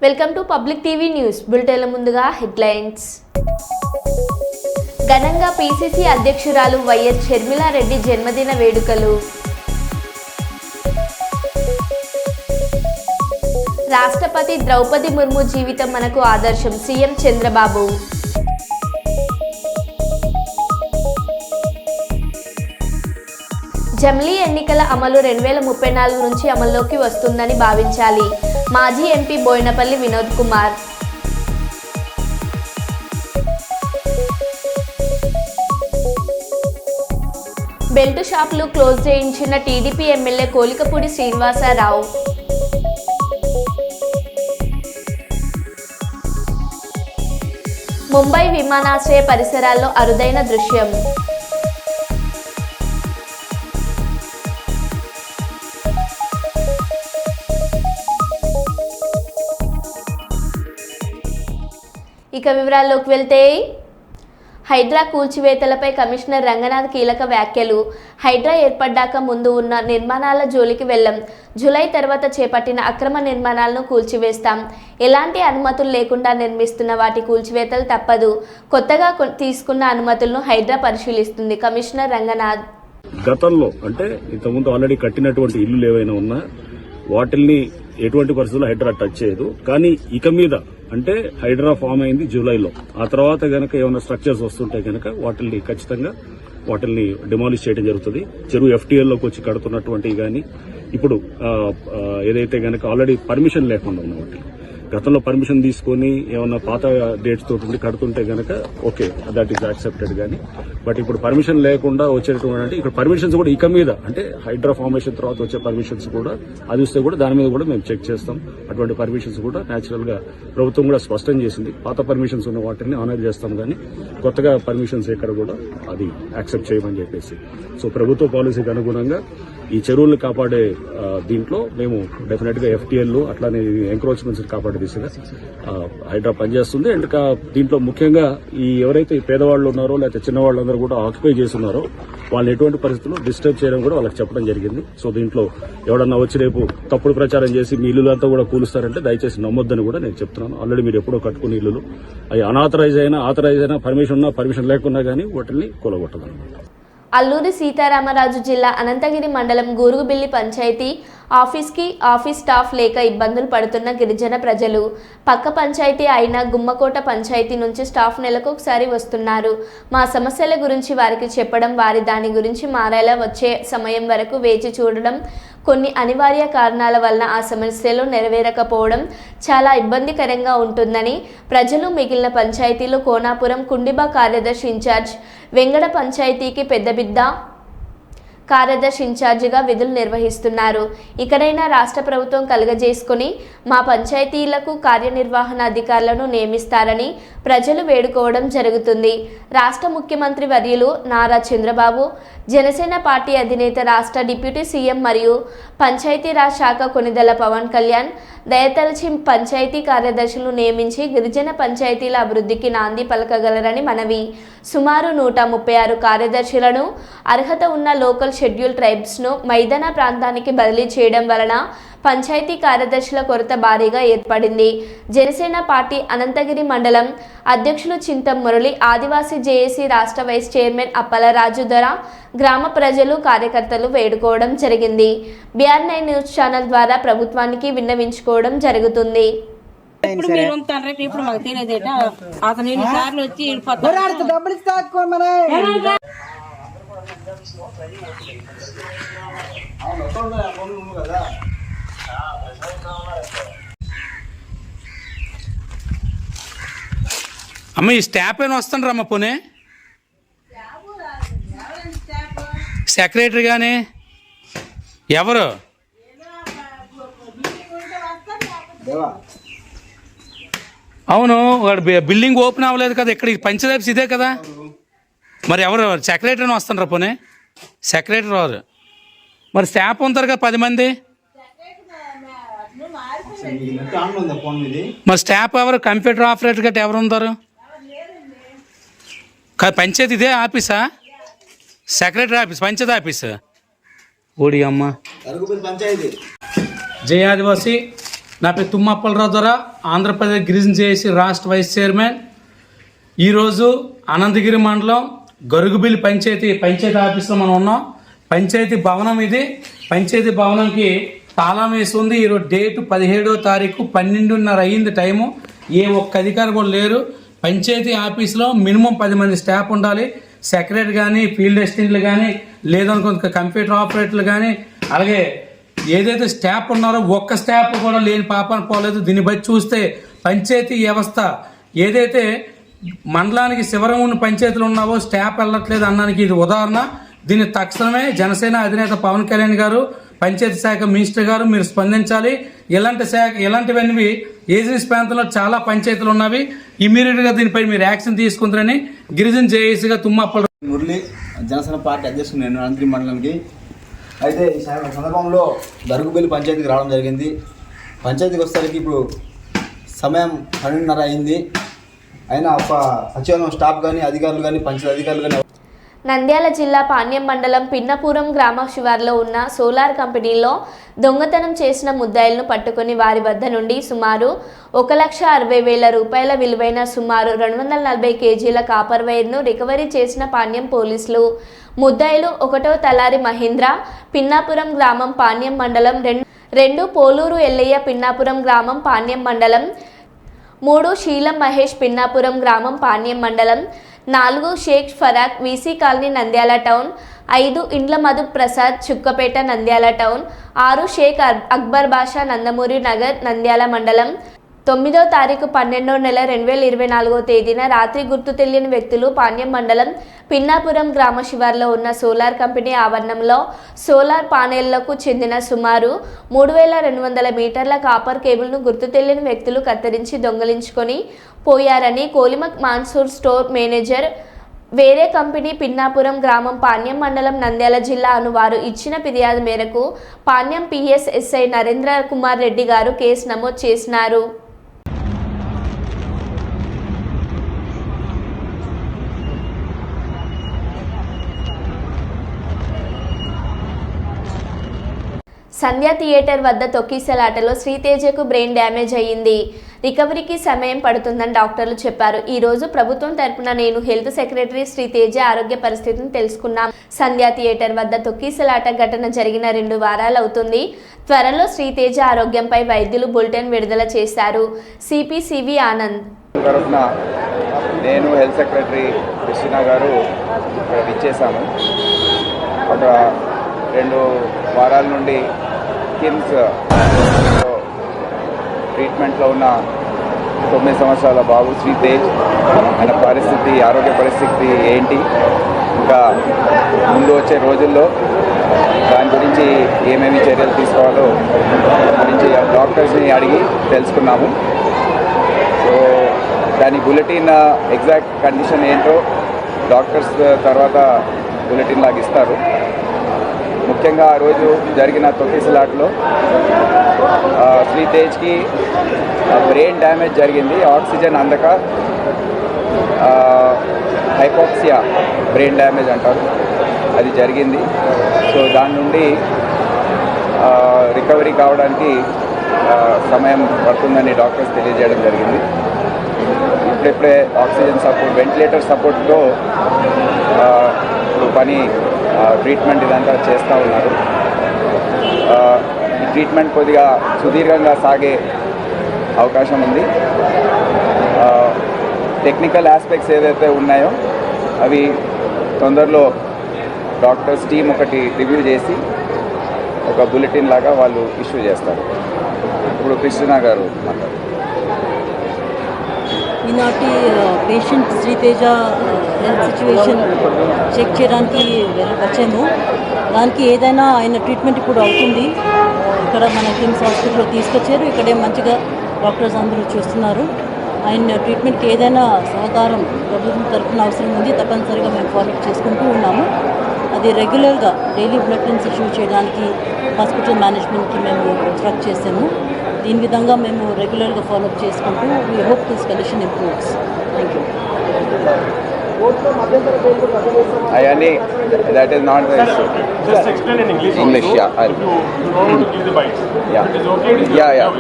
Welcome to public TV news బులెటిన్ల ముందుగా headlines. ఘనంగా పీసీసీ అధ్యక్షురాలు వైఎస్ షర్మిలారెడ్డి జన్మదిన వేడుకలు. రాష్ట్రపతి ద్రౌపది ముర్ము జీవితం మనకు ఆదర్శం సీఎం చంద్రబాబు. జమిలీ ఎన్నికల అమలు 2034 నుంచి అమల్లోకి వస్తుందని భావించాలి. మాజీ ఎంపీ బోయినపల్లి వినోద్ కుమార్. బెల్ట్ షాపులు క్లోజ్ చేయించిన టీడీపీ ఎమ్మెల్యే కోలికపూడి శ్రీనివాసరావు. ముంబై విమానాశ్రయ పరిసరాల్లో అరుదైన దృశ్యం. ఇక వివరాల్లోకి వెళ్తే, హైడ్రా కూల్చివేతలపై కమిషనర్ రంగనాథ్ కీలక వ్యాఖ్యలు. హైడ్రా ఏర్పడ్డాక ముందు ఉన్న నిర్మాణాల జోలికి వెళ్ళం. జూలై తర్వాత చేపట్టిన అక్రమ నిర్మాణాలను కూల్చివేస్తాం. ఎలాంటి అనుమతులు లేకుండా నిర్మిస్తున్న వాటి కూల్చివేతలు తప్పదు. కొత్తగా తీసుకున్న అనుమతులను హైడ్రా పరిశీలిస్తుంది. కమిషనర్ రంగనాథ్. గతంలో అంటే ఇంతకుముందు ఆల్రెడీ కట్టినటువంటి ఇల్లు ఏవైనా ఉన్నా వాటిల్ని ఎటువంటి పరిస్థితుల్లో హైడ్రా టచ్ చేయదు. కానీ ఇక మీద అంటే హైడ్రా ఫామ్ అయింది జూలైలో. ఆ తర్వాత గనక ఏమైనా స్ట్రక్చర్స్ వస్తుంటే గనక వాటిల్ని ఖచ్చితంగా డిమాలిష్ చేయడం జరుగుతుంది. చెరువు ఎఫ్టీఎల్లోకి వచ్చి కడుతున్నటువంటి కానీ ఇప్పుడు ఏదైతే గనక ఆల్రెడీ పర్మిషన్ లేకుండా ఉన్న వాటి గతంలో పర్మిషన్ తీసుకుని ఏమన్నా పాత డేట్స్ తోటి కడుతుంటే గనక ఓకే, దట్ ఈస్ యాక్సెప్టెడ్. కానీ బట్ ఇప్పుడు పర్మిషన్ లేకుండా వచ్చేటువంటి అంటే ఇక్కడ పర్మిషన్స్ కూడా ఇక మీద అంటే హైడ్రా ఫార్మేషన్ తర్వాత వచ్చే పర్మిషన్స్ కూడా అది వస్తే కూడా దాని మీద కూడా మేము చెక్ చేస్తాం. అటువంటి పర్మిషన్స్ కూడా న్యాచురల్ గా ప్రభుత్వం కూడా స్పష్టం చేసింది. పాత పర్మిషన్స్ ఉన్న వాటిని ఆనర్ చేస్తాం, కానీ కొత్తగా పర్మిషన్స్ ఎక్కడ కూడా అది యాక్సెప్ట్ చేయమని చెప్పేసి. సో ప్రభుత్వ పాలసీకి అనుగుణంగా ఈ చెరువులను కాపాడే దీంట్లో మేము డెఫినెట్ గా ఎఫ్టీఎల్ అట్లానే ఎంక్రోచ్మెంట్స్ కాపాడే దిశగా హైడ్రా పనిచేస్తుంది. అండ్ దీంట్లో ముఖ్యంగా ఈ ఎవరైతే ఈ పేదవాళ్ళు ఉన్నారో లేకపోతే చిన్నవాళ్ళందరూ కూడా ఆక్యుపై చేస్తున్నారో వాళ్ళని ఎటువంటి పరిస్థితుల్లో డిస్టర్బ్ చేయడం కూడా వాళ్ళకి చెప్పడం జరిగింది. సో దీంట్లో ఎవడన్నా వచ్చి రేపు తప్పుడు ప్రచారం చేసి మీ ఇల్లులంతా కూడా కూలుస్తారంటే దయచేసి నమ్మొద్దని కూడా నేను చెప్తున్నాను. ఆల్రెడీ మీరు ఎప్పుడో కట్టుకున్న ఇల్లులు అవి అనాథరైజ్ అయినా పర్మిషన్ ఉన్నా పర్మిషన్ లేకున్నా కానీ వాటిని కూలగొట్టదన్నమాట. అల్లూరి సీతారామరాజు జిల్లా అనంతగిరి మండలం గూరుగుబిల్లి పంచాయతీ ఆఫీస్ స్టాఫ్ లేక ఇబ్బందులు పడుతున్న గిరిజన ప్రజలు. పక్క పంచాయతీ అయిన గుమ్మకోట పంచాయతీ నుంచి స్టాఫ్ నెలకు ఒకసారి వస్తున్నారు. మా సమస్యల గురించి వారికి చెప్పడం, వారి దాని గురించి మారేలా వచ్చే సమయం వరకు వేచి చూడడం, కొన్ని అనివార్య కారణాల వలన ఆ సమస్యలు నెరవేరకపోవడం చాలా ఇబ్బందికరంగా ఉంటుందని ప్రజలు మిగిలిన పంచాయతీలు కోనాపురం కుండిబా కార్యదర్శి ఇన్ఛార్జ్, వెంగడ పంచాయతీకి పెద్దబిద్ద కార్యదర్శి ఇన్ఛార్జిగా విధులు నిర్వహిస్తున్నారు. ఇకనైనా రాష్ట్ర ప్రభుత్వం కలుగజేసుకుని మా పంచాయతీలకు కార్యనిర్వహణ అధికారులను నియమిస్తారని ప్రజలు వేడుకోవడం జరుగుతుంది. రాష్ట్ర ముఖ్యమంత్రి వర్యులు నారా చంద్రబాబు, జనసేన పార్టీ అధినేత రాష్ట్ర డిప్యూటీ సీఎం మరియు పంచాయతీరాజ్ శాఖ కొనిదెల పవన్ కళ్యాణ్ దయతలచి పంచాయతీ కార్యదర్శులను నియమించి గిరిజన పంచాయతీల అభివృద్ధికి నాంది పలకగలరని మనవి. సుమారు 136 కార్యదర్శులను అర్హత ఉన్న లోకల్ షెడ్యూల్ ట్రైబ్స్ను మైదాన ప్రాంతానికి బదిలీ చేయడం వలన పంచాయతీ కార్యదర్శుల కొరత భారీగా ఏర్పడింది. జనసేన పార్టీ అనంతగిరి మండలం అధ్యక్షులు చింతం మురళి, ఆదివాసీ జేఏసీ రాష్ట్ర వైస్ చైర్మన్ అప్పలరాజు ధర, గ్రామ ప్రజలు, కార్యకర్తలు వేడుకోవడం జరిగింది. BR9 న్యూస్ ఛానల్ ద్వారా ప్రభుత్వానికి విన్నవించుకోవడం జరుగుతుంది. ఇప్పుడు మీరు ఉంటారు, ఇప్పుడు మాకు తెలియదేట. అతను ఎన్నిసార్లు వచ్చి అమ్మ ఈ స్టాఫ్ అయినా వస్తుండ్రు అమ్మ. పోనీ సెక్రటరీ కానీ ఎవరు అవును, వాడు బిల్డింగ్ ఓపెన్ అవ్వలేదు కదా, ఇక్కడ పంచదార్స్ ఇదే కదా, మరి ఎవరు సెక్రటరీ వస్తుండ్రా? పోనీ సెక్రటరీ రాదు, మరి స్టాఫ్ ఉంటారు కదా 10 మంది. మరి స్టాఫ్ ఎవరు? కంప్యూటర్ ఆపరేటర్ గట్రా ఎవరు ఉంటారు? పంచాయతీ ఇదే ఆఫీసా? Secretary office, panchayat office. ఓడి అమ్మ. జై ఆదివాసి నా పేరు తుమ్మ అప్పలరావు ద్వారా ఆంధ్రప్రదేశ్ గిరిజన జేఏసీ రాష్ట్ర వైస్ చైర్మన్. ఈరోజు అనంతగిరి మండలం గరుగుబిల్లి పంచాయతీ ఆఫీస్లో మనం ఉన్నాం. పంచాయతీ భవనం ఇది. పంచాయతీ భవనంకి తాళం వేసి ఉంది. ఈరోజు డేటు 17వ తారీఖు 12:30 అయ్యింది టైము. ఏ ఒక్క అధికారి కూడా లేరు. పంచాయతీ ఆఫీస్లో మినిమం 10 మంది స్టాఫ్ ఉండాలి. సెక్రటరీ కానీ, ఫీల్డ్ అసిస్టెంట్లు కానీ, లేదనుకో కంప్యూటర్ ఆపరేటర్లు కానీ, అలాగే ఏదైతే స్టాఫ్ ఉన్నారో ఒక్క స్టాఫ్ కూడా లేని పాపాన పోలేదు. దీన్ని బట్టి చూస్తే పంచాయతీ వ్యవస్థ ఏదైతే మండలానికి శివరం ఉన్న పంచాయతీలు ఉన్నావో స్టాఫ్ వెళ్ళట్లేదు అన్నానికి ఇది ఉదాహరణ. దీన్ని తక్షణమే జనసేన అధినేత పవన్ కళ్యాణ్ గారు, పంచాయతీ శాఖ మినిస్టర్ గారు మీరు స్పందించాలి. ఇలాంటివన్నీ ఏజెన్సీ ప్రాంతంలో చాలా పంచాయతీలు ఉన్నవి. ఇమీడియట్గా దీనిపై మీరు యాక్షన్ తీసుకుంటారని గిరిజన జేఏసీగా తుమ్మప్పల మురళి, జనసేన పార్టీ అధ్యక్షుడు నేను అనంతగిరి మండలానికి. అయితే ఈ సందర్భంలో గరుగుబిల్లి పంచాయతీకి రావడం జరిగింది. పంచాయతీకి వచ్చేసరికి ఇప్పుడు సమయం 12:30 అయింది. అయినా ఒక సచివాలయం స్టాఫ్ కానీ, అధికారులు కానీ, పంచాయతీ అధికారులు కానీ. నంద్యాల జిల్లా పాణ్యం మండలం పిన్నపురం గ్రామ శివార్లో ఉన్న సోలార్ కంపెనీలో దొంగతనం చేసిన ముద్దాయిలను పట్టుకుని వారి వద్ద నుండి సుమారు 1,60,000 రూపాయల విలువైన సుమారు 240 కేజీల కాపర్ వైర్ను రికవరీ చేసిన పాణ్యం పోలీసులు. ముద్దాయిలు 1వ తలారి మహేంద్ర, పిన్నాపురం గ్రామం పాణ్యం మండలం, 2 పోలూరు ఎల్లయ్య పిన్నాపురం గ్రామం పాణ్యం మండలం, 3 శీలం మహేష్ పిన్నాపురం గ్రామం పాణ్యం మండలం, 4 Shaik Farooq VC colony Nandyal town, 5 Indla Madhu Prasad Chukkapeta Nandyal town, 6 Shaik Akbar Basha Nandamuri Nagar Nandyal మండలం. 9వ తారీఖు 12వ నెల 2024వ తేదీన రాత్రి గుర్తు తెలియని వ్యక్తులు పాణ్యం మండలం పిన్నాపురం గ్రామ శివార్లో ఉన్న సోలార్ కంపెనీ ఆవరణంలో సోలార్ పానెళ్లకు చెందిన సుమారు 3,200 మీటర్ల కాపర్ కేబుల్ను గుర్తు తెలియని వ్యక్తులు కత్తిరించి దొంగలించుకొని పోయారని కోలిమక్ మాన్సూర్ స్టోర్ మేనేజర్, వేరే కంపెనీ పిన్నాపురం గ్రామం పాణ్యం మండలం నంద్యాల జిల్లా అనువారు ఇచ్చిన ఫిర్యాదు మేరకు పాణ్యం పిఎస్ఎస్ఐ నరేంద్ర కుమార్ రెడ్డి గారు కేసు నమోదు చేసినారు. సంధ్య థియేటర్ వద్ద తొక్కిసలాటలో శ్రీతేజకు బ్రెయిన్ డ్యామేజ్ అయ్యింది. రికవరీకి సమయం పడుతుందని డాక్టర్లు చెప్పారు. ఈ రోజు ప్రభుత్వం తరపున నేను హెల్త్ సెక్రటరీ శ్రీతేజ ఆరోగ్య పరిస్థితిని తెలుసుకున్నాం. సంధ్య థియేటర్ వద్ద తొక్కిసలాట ఘటన జరిగిన 2 వారాలు అవుతుంది. త్వరలో శ్రీతేజ ఆరోగ్యంపై వైద్యులు బులెటిన్ విడుదల చేశారు. సిపి ఆనంద్ తరఫున నేను హెల్త్ సెక్రటరీ కృష్ణ గారు ఇక్కడ ఇచ్చేసాము. ఒక 2 వారాల నుండి కిమ్స్ ట్రీట్మెంట్లో ఉన్న 9 సంవత్సరాల బాబు శ్రీతేజ్, ఆయన ఆరోగ్య పరిస్థితి ఏంటి, ఇంకా ముందు వచ్చే రోజుల్లో దాని గురించి ఏమేమి చర్యలు తీసుకోవాలో గురించి డాక్టర్స్ని అడిగి తెలుసుకున్నాము. సో దాని బులెటిన్ ఎగ్జాక్ట్ కండిషన్ ఏంటో డాక్టర్స్ తర్వాత బులెటిన్ లాగా ఇస్తారు. ముఖ్యంగా ఆ రోజు జరిగిన తొక్కిసలాట్లో శ్రీతేజ్కి బ్రెయిన్ డ్యామేజ్ జరిగింది. ఆక్సిజన్ అందక హైపాక్సియా బ్రెయిన్ డ్యామేజ్ అంటారు, అది జరిగింది. సో దాని నుండి రికవరీ కావడానికి సమయం పడుతుందని డాక్టర్స్ తెలియజేయడం జరిగింది. ఇప్పుడే ఆక్సిజన్ సపోర్ట్, వెంటిలేటర్ సపోర్ట్తో పని ట్రీట్మెంట్ ఇదంతా చేస్తూ ఉన్నారు. ఈ ట్రీట్మెంట్ కొద్దిగా సుదీర్ఘంగా సాగే అవకాశం ఉంది. టెక్నికల్ ఆస్పెక్ట్స్ ఏదైతే ఉన్నాయో అవి తొందరలో డాక్టర్స్ టీం ఒకటి రివ్యూ చేసి ఒక బులెటిన్ లాగా వాళ్ళు ఇష్యూ చేస్తారు. ఇప్పుడు కృష్ణ గారు మాట్లాడారు. ఈనాటి patient Sreeteja health situation check చేయడానికి వచ్చాము. దానికి ఏదైనా ఆయన ట్రీట్మెంట్ ఇప్పుడు అవుతుంది. ఇక్కడ మన కిమ్స్ హాస్పిటల్లో తీసుకొచ్చారు. ఇక్కడే మంచిగా డాక్టర్స్ అందరూ చూస్తున్నారు. ఆయన ట్రీట్మెంట్కి ఏదైనా సహకారం ప్రభుత్వం తరఫున అవసరం ఉంది, తప్పనిసరిగా మేము ఫాలోఅప్ చేసుకుంటూ ఉన్నాము. అది రెగ్యులర్గా డైలీ బులెటిన్స్ ఇష్యూ చేయడానికి హాస్పిటల్ మేనేజ్మెంట్కి మేము ఇన్స్ట్రక్ట్ చేసాము. దీని విధంగా మేము రెగ్యులర్గా ఫాలోఅప్ చేసుకుంటూ we hope this condition improves. Thank you. Ayani, that is not the issue. Just explain in English. English, also. yeah. If you don't want to give the bites. Yeah. It is okay. It is Yeah.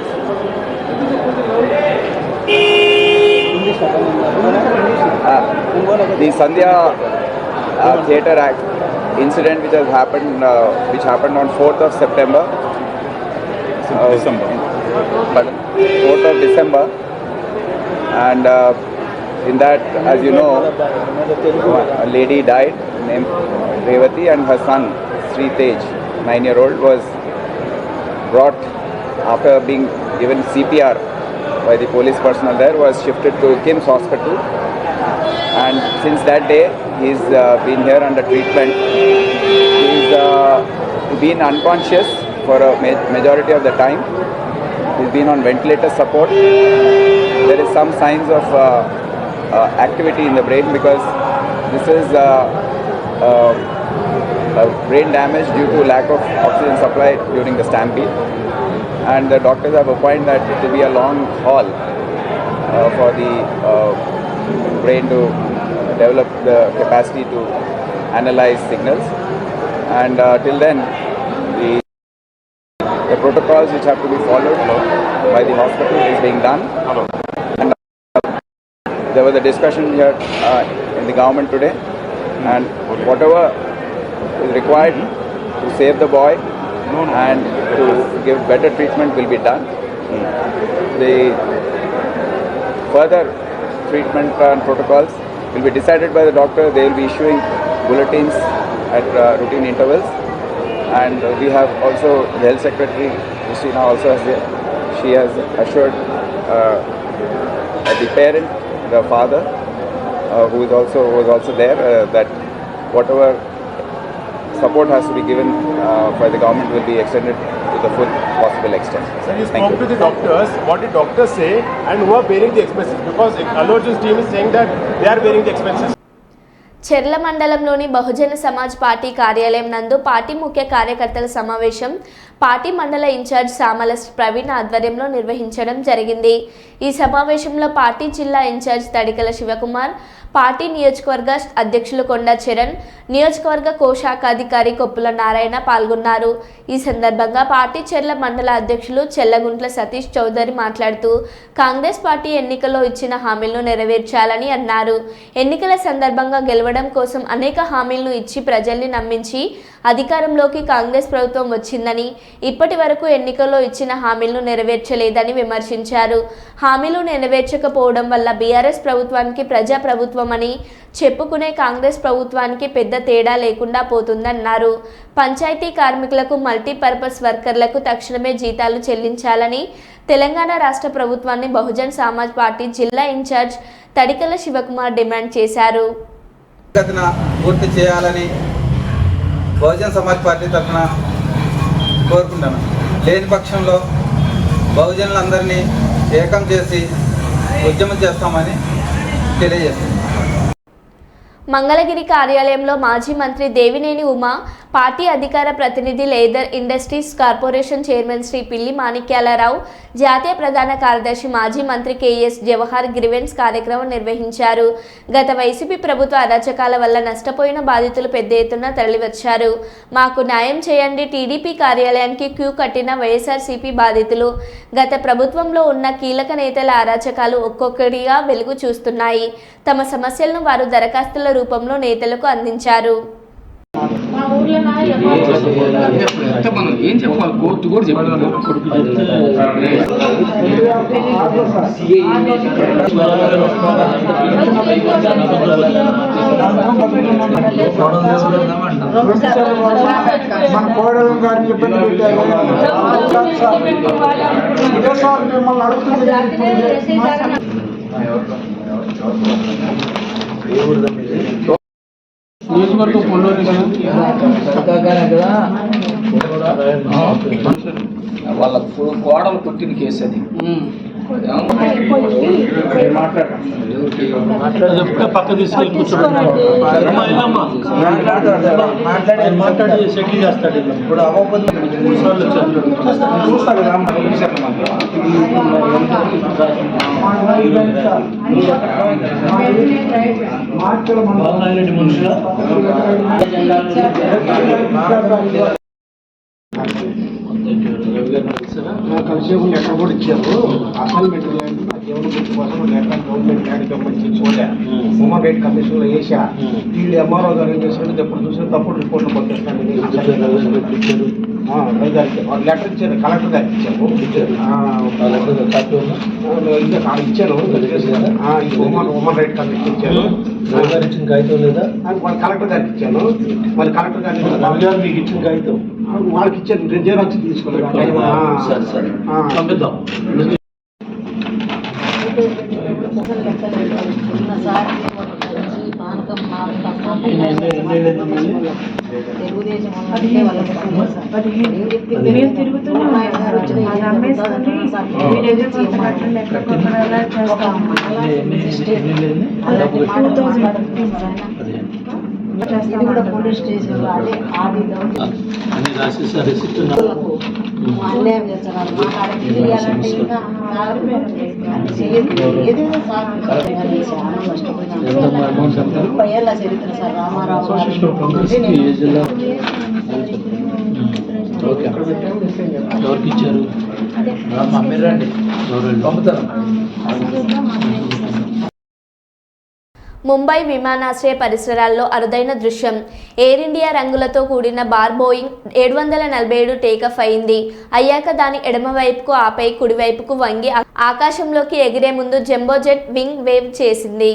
The Sandhya Theatre Act incident which happened on 4th of September. December. 4th of December, and in that, as you know, a lady died named Revati, and her son Sri Tej, 9-year-old, was brought after being given CPR by the police personnel there, was shifted to KIMS Hospital, and since that day he's been here under treatment. He's been unconscious for a majority of the time. He's been on ventilator support. There is some signs of activity in the brain, because this is brain damage due to lack of oxygen supply during the stampede, and the doctors have opined that it will be a long haul for the brain to develop the capacity to analyze signals, and till then the protocols which have to be followed by the hospital is being done. And there was a discussion here in the government today, and whatever is required to save the boy and to give better treatment will be done. The further treatment and protocols will be decided by the doctor. They will be issuing bulletins at routine intervals. And we have also the Health Secretary, Christina, also she has assured the parent, the father, who was also there, that whatever support has to be given by the government will be extended to the full possible extent. Sir, you spoke to the doctors. What did doctors say, and who are bearing the expenses? Because Allu Arjun's team is saying that they are bearing the expenses. చెర్ల మండలంలోని Bahujan Samaj party కార్యాలయం నందు party ముఖ్య కార్యకర్తల సమావేశం party మండల incharge Samala Praveen ఆధ్వర్యంలో నిర్వహించడం జరిగింది. ఈ సమావేశంలో పార్టీ జిల్లా ఇన్ఛార్జ్ తడికల శివకుమార్, పార్టీ నియోజకవర్గ అధ్యక్షులు కొండ చరణ్, నియోజకవర్గ కోశాఖాధికారి కొప్పుల నారాయణ పాల్గొన్నారు. ఈ సందర్భంగా పార్టీ చెర్ల మండల అధ్యక్షులు చెల్లగుంట్ల సతీష్ చౌదరి మాట్లాడుతూ కాంగ్రెస్ పార్టీ ఎన్నికల్లో ఇచ్చిన హామీలను నెరవేర్చాలని అన్నారు. ఎన్నికల సందర్భంగా గెలవడం కోసం అనేక హామీలను ఇచ్చి ప్రజల్ని నమ్మించి అధికారంలోకి కాంగ్రెస్ ప్రభుత్వం వచ్చిందని, ఇప్పటి వరకు ఎన్నికల్లో ఇచ్చిన హామీలను నెరవేర్చలేదని విమర్శించారు. హామీలు నెరవేర్చకపోవడం వల్ల బీఆర్ఎస్ ప్రభుత్వానికి ప్రజా ప్రభుత్వం అని చెప్పుకునే కాంగ్రెస్ ప్రభుత్వానికి పెద్ద తేడా లేకుండా పోతుందన్నారు. పంచాయతీ కార్మికులకు, మల్టీపర్పస్ వర్కర్లకు తక్షణమే జీతాలు చెల్లించాలని తెలంగాణ రాష్ట్ర ప్రభుత్వాన్ని బహుజన్ సమాజ్ పార్టీ జిల్లా ఇన్ఛార్జ్ తడికల శివకుమార్ డిమాండ్ చేశారు. పూర్తి చేయాలని బహుజన్ సమాజ్ పార్టీ తరఫున కోరుకుంటాను. లేని పక్షంలో బహుజనులందరినీ ఏకం చేసి ఉద్యమం చేస్తామని తెలియజేస్తాం. మంగళగిరి కార్యాలయంలో మాజీ మంత్రి దేవినేని ఉమా, పార్టీ అధికార ప్రతినిధి leather industries corporation chairman Sri Pilli Manikyalarao, జాతీయ ప్రధాన కార్యదర్శి మాజీ మంత్రి కేఎస్ జవహర్ గ్రీవెన్స్ కార్యక్రమం నిర్వహించారు. గత వైసీపీ ప్రభుత్వ అరాచకాల వల్ల నష్టపోయిన బాధితులు పెద్ద ఎత్తున తరలివచ్చారు. మాకు న్యాయం చేయండి, టీడీపీ కార్యాలయానికి క్యూ కట్టిన వైఎస్ఆర్సీపీ బాధితులు. గత ప్రభుత్వంలో ఉన్న కీలక నేతల అరాచకాలు ఒక్కొక్కటిగా వెలుగు చూస్తున్నాయి. తమ సమస్యలను వారు దరఖాస్తుల రూపంలో నేతలకు అందించారు. ఏం చెప్పాలి, కోర్టు కూడా చెప్పాలి. మన కోడలు గారిని ఇబ్బంది పెట్టారు. మిమ్మల్ని అడుగుతుంది నియోజకవర్గం పొందోరు కదా, వాళ్ళ కోడలు కొట్టిన కేసు అది. పక్క తీసుకెళ్ళి మాట్లాడి సెటిల్ చేస్తాడు. ఇప్పుడు అవ్వకపోతే 3 సార్లు వచ్చారు. మార్కెల కలిసే లెటర్ కూడా ఇచ్చారు. అసైన్మెంట్ కోసం లెటర్ గవర్నమెంట్ ల్యాండ్ గవర్నమెంట్ పోలే హ్యూమన్ రైట్ కమిషన్ లో వేసా. వీళ్ళు ఎంఆర్ఓ గారు ఏం చేశారు, ఎప్పుడు చూసినా తప్పుడు రిపోర్ట్లు పంపిస్తాను. లెటర్ ఇచ్చారు, కలెక్టర్ గారికి ఇచ్చారు. ఇచ్చాను హ్యూమన్ రైట్ కమిషన్ ఇచ్చాను. కాగితం లేదా కలెక్టర్ గారికి ఇచ్చాను. మళ్ళీ కలెక్టర్ గారికి మీకు ఇచ్చిన కాగితం వాళ్ళకి ఇచ్చాను. జిరాక్స్ తీసుకోలేదు. పంపిద్దాం. పోలీస్ స్టేషన్ అన్ని రాసేసారు. అన్యాయం చేస్తున్నారు. ఏళ్ళ చరిత్ర సార్ రామారావు ఎవరికి ఇచ్చారు? రండి పంపుతారు. ముంబై విమానాశ్రయ పరిసరాల్లో అరుదైన దృశ్యం. ఎయిర్ ఇండియా రంగులతో కూడిన బార్ బోయింగ్ 747 టేకఫ్ అయింది. అయ్యాక దాని ఎడమ వైపుకు ఆపై కుడివైపుకు వంగి ఆకాశంలోకి ఎగిరే ముందు జంబో జెట్ వింగ్ వేవ్ చేసింది.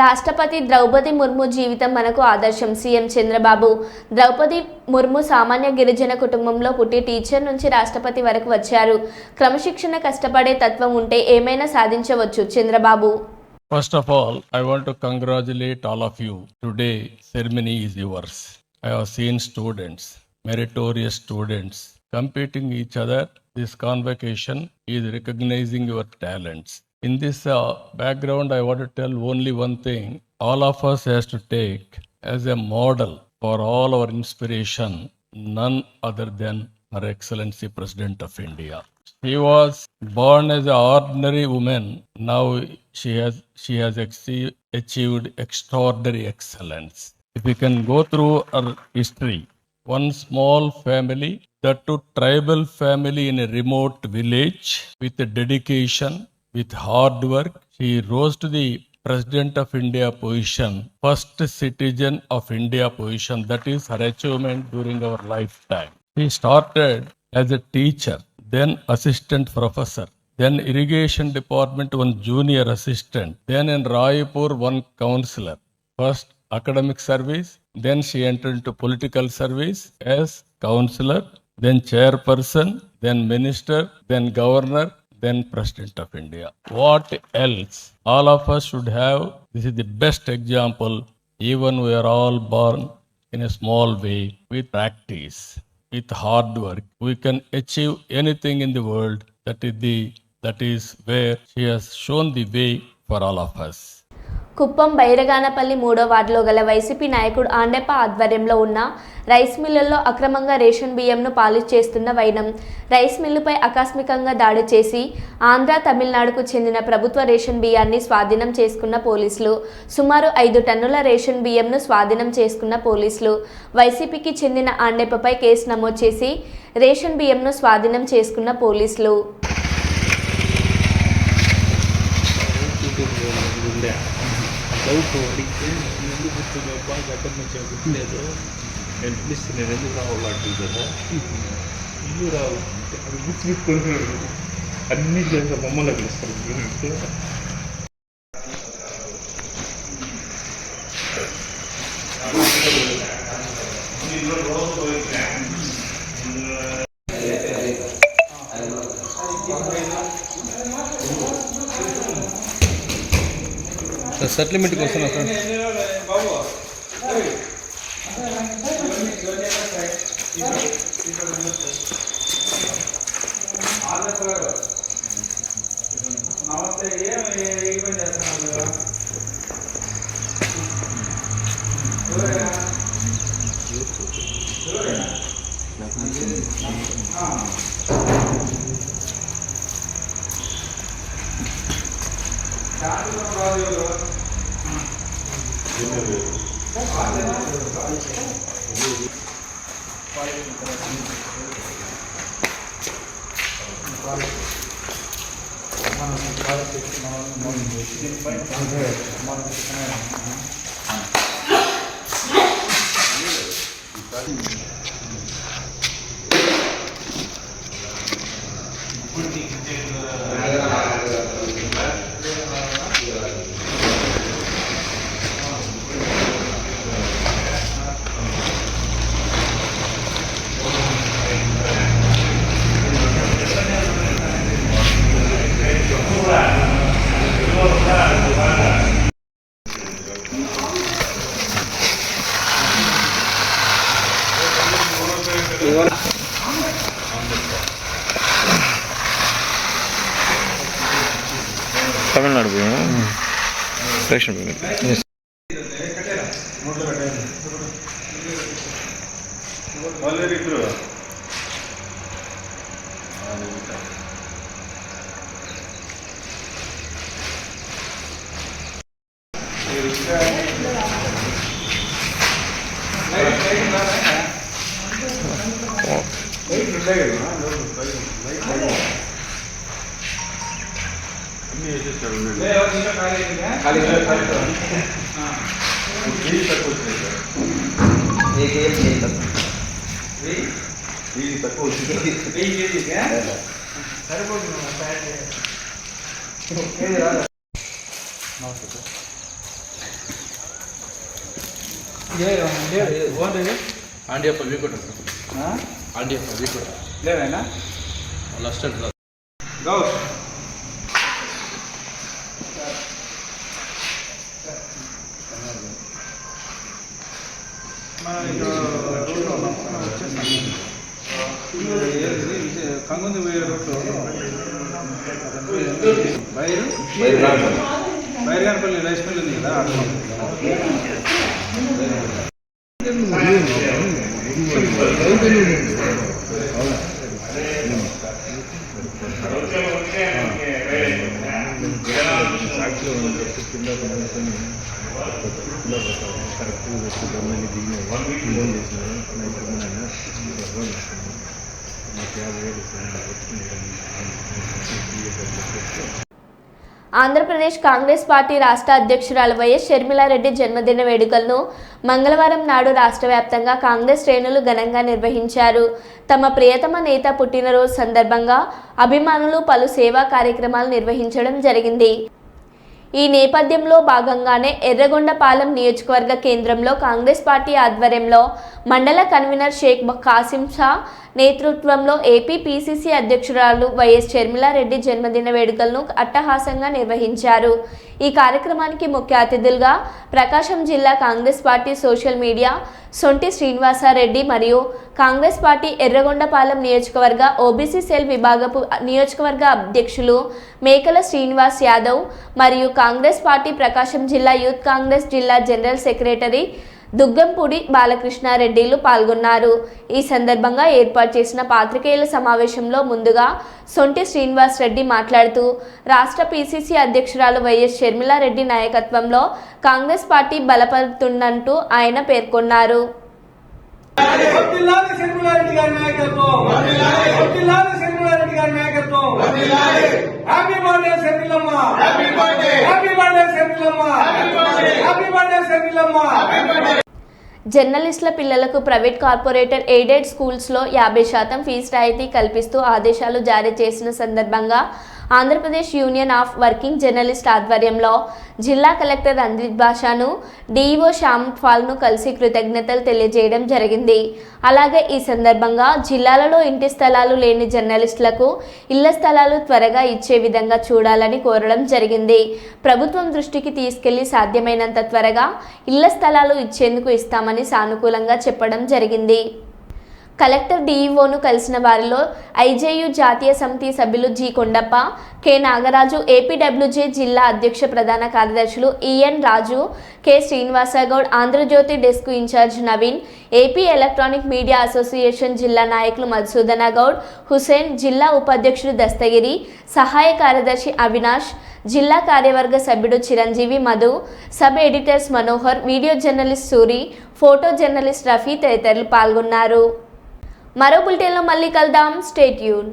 రాష్ట్రపతి ద్రౌపది ముర్ము జీవితం మనకు ఆదర్శం. సీఎం చంద్రబాబు. ద్రౌపది ముర్ము సామాన్య గిరిజన కుటుంబంలో పుట్టి టీచర్ నుంచి రాష్ట్రపతి వరకు వచ్చారు. క్రమశిక్షణ, కష్టపడే తత్వం ఉంటే ఏమైనా సాధించవచ్చు. Chandrababu. First of all, I want to congratulate all of you. Today, ceremony is yours. I have seen students, meritorious students, competing each other. This convocation is recognizing your talents. In this background, I want to tell only one thing. All of us has to take as a model for all our inspiration, none other than Her Excellency President of India. She was born as an ordinary woman. Now she has achieved extraordinary excellence. If we can go through her history, one small family, that too tribal family in a remote village, with dedication, with hard work, she rose to the President of India position, first citizen of India position. That is her achievement during our lifetime. She started as a teacher, then assistant professor, then irrigation department one junior assistant, then in Raipur one counselor. First academic service, then she entered into political service as counselor, then chairperson, then minister, then governor, then President of India. What else? All of us should have. This is the best example. Even we are all born in a small way. With practice, with hard work, we can achieve anything in the world. That is where she has shown the way for all of us. Kuppam బైరగానపల్లి 3వ వార్డులో గల YCP నాయకుడు ఆండెప్ప ఆధ్వర్యంలో ఉన్న rice మిల్లుల్లో అక్రమంగా ration బియ్యంను polish చేస్తున్న వైనం. రైస్ మిల్లుపై ఆకస్మికంగా దాడి చేసి ఆంధ్ర, తమిళనాడుకు చెందిన ప్రభుత్వ రేషన్ బియ్యాన్ని స్వాధీనం చేసుకున్న పోలీసులు. సుమారు 5 టన్నుల రేషన్ బియ్యంను స్వాధీనం చేసుకున్న పోలీసులు. వైసీపీకి చెందిన ఆండెప్పపై కేసు నమోదు చేసి రేషన్ బియ్యంను స్వాధీనం చేసుకున్న పోలీసులు. డౌట్ అడిగితే ఎందుకు గుర్తుగా గతం నుంచి గుర్తులేదు నేను పిలిస్తే నేను ఎందుకు రావాలంటుంది కదా అన్ని చేసే బొమ్మలు పిలుస్తారు. సెటిల్మెంట్కి వస్తున్నా సార్. తమిళనాడు రేషన్ ఆండియప్ప వీకోట ఆండియప్ప వీకోట లేదైనా last Kangundi Bairganapalli rice mill ఉంది కదా. ఆంధ్రప్రదేశ్ కాంగ్రెస్ పార్టీ రాష్ట్ర అధ్యక్షురాలు వైఎస్ షర్మిలారెడ్డి జన్మదిన వేడుకలను మంగళవారం నాడు రాష్ట్ర వ్యాప్తంగా కాంగ్రెస్ శ్రేణులు ఘనంగా నిర్వహించారు. తమ ప్రియతమ నేత పుట్టినరోజు సందర్భంగా అభిమానులు పలు సేవా కార్యక్రమాలు నిర్వహించడం జరిగింది. ఈ నేపథ్యంలో భాగంగానే ఎర్రగొండపాలెం నియోజకవర్గ కేంద్రంలో కాంగ్రెస్ పార్టీ ఆధ్వర్యంలో మండల కన్వీనర్ షేక్ కాసిం షా నేతృత్వంలో ఏపీ పీసీసీ అధ్యక్షురాలు వైఎస్ షర్మిలారెడ్డి జన్మదిన వేడుకలను అట్టహాసంగా నిర్వహించారు. ఈ కార్యక్రమానికి ముఖ్య అతిథులుగా ప్రకాశం జిల్లా కాంగ్రెస్ పార్టీ సోషల్ మీడియా సొంటి శ్రీనివాసారెడ్డి మరియు కాంగ్రెస్ పార్టీ ఎర్రగొండపాలెం నియోజకవర్గ ఓబీసీ సెల్ విభాగపు నియోజకవర్గ అధ్యక్షులు మేకల శ్రీనివాస్ యాదవ్ మరియు కాంగ్రెస్ పార్టీ ప్రకాశం జిల్లా యూత్ కాంగ్రెస్ జిల్లా జనరల్ సెక్రటరీ దుగ్గంపూడి బాలకృష్ణారెడ్డిలు పాల్గొన్నారు. ఈ సందర్భంగా ఏర్పాటు చేసిన పాత్రికేయుల సమావేశంలో ముందుగా సొంటి శ్రీనివాస్ రెడ్డి మాట్లాడుతూ రాష్ట్ర పీసీసీ అధ్యక్షురాలు వైఎస్ షర్మిలారెడ్డి నాయకత్వంలో కాంగ్రెస్ పార్టీ బలపడుతుందంటూ ఆయన పేర్కొన్నారు. జర్నలిస్టుల పిల్లలకు ప్రైవేట్ కార్పొరేటర్ ఎయిడెడ్ స్కూల్స్లో 50% ఫీజు రాయితీ కల్పిస్తూ ఆదేశాలు జారీ చేసిన సందర్భంగా Andhra Pradesh union of working journalist ఆధ్వర్యంలో జిల్లా కలెక్టర్ రంజిత్ భాషాను డిఈఓ శ్యామ్ పాల్ను కలిసి కృతజ్ఞతలు తెలియజేయడం జరిగింది. అలాగే ఈ సందర్భంగా జిల్లాలలో ఇంటి స్థలాలు లేని జర్నలిస్టులకు ఇళ్ల స్థలాలు త్వరగా ఇచ్చే విధంగా చూడాలని కోరడం జరిగింది. ప్రభుత్వం దృష్టికి తీసుకెళ్లి సాధ్యమైనంత త్వరగా ఇళ్ల స్థలాలు ఇచ్చేందుకు ఇస్తామని సానుకూలంగా చెప్పడం జరిగింది. కలెక్టర్ డిఈఓను కలిసిన వారిలో ఐజేయు జాతీయ సమితి సభ్యులు G Kondappa, K Nagaraju, APWJ జిల్లా అధ్యక్ష ప్రధాన కార్యదర్శులు EN Raju, K Srinivasa Goud, Andhra Jyothy desk in charge Naveen, AP electronic media association జిల్లా నాయకులు మధుసూదన గౌడ్, హుసేన్, జిల్లా ఉపాధ్యక్షుడు దస్తగిరి, సహాయ కార్యదర్శి అవినాష్, జిల్లా కార్యవర్గ సభ్యుడు Chiranjeevi, Madhu, sub editors Manohar, video journalist Suri, photo journalist Rafi తదితరులు పాల్గొన్నారు. మరో బులెటిన్లో మళ్ళీ కలుద్దాం. Stay tune.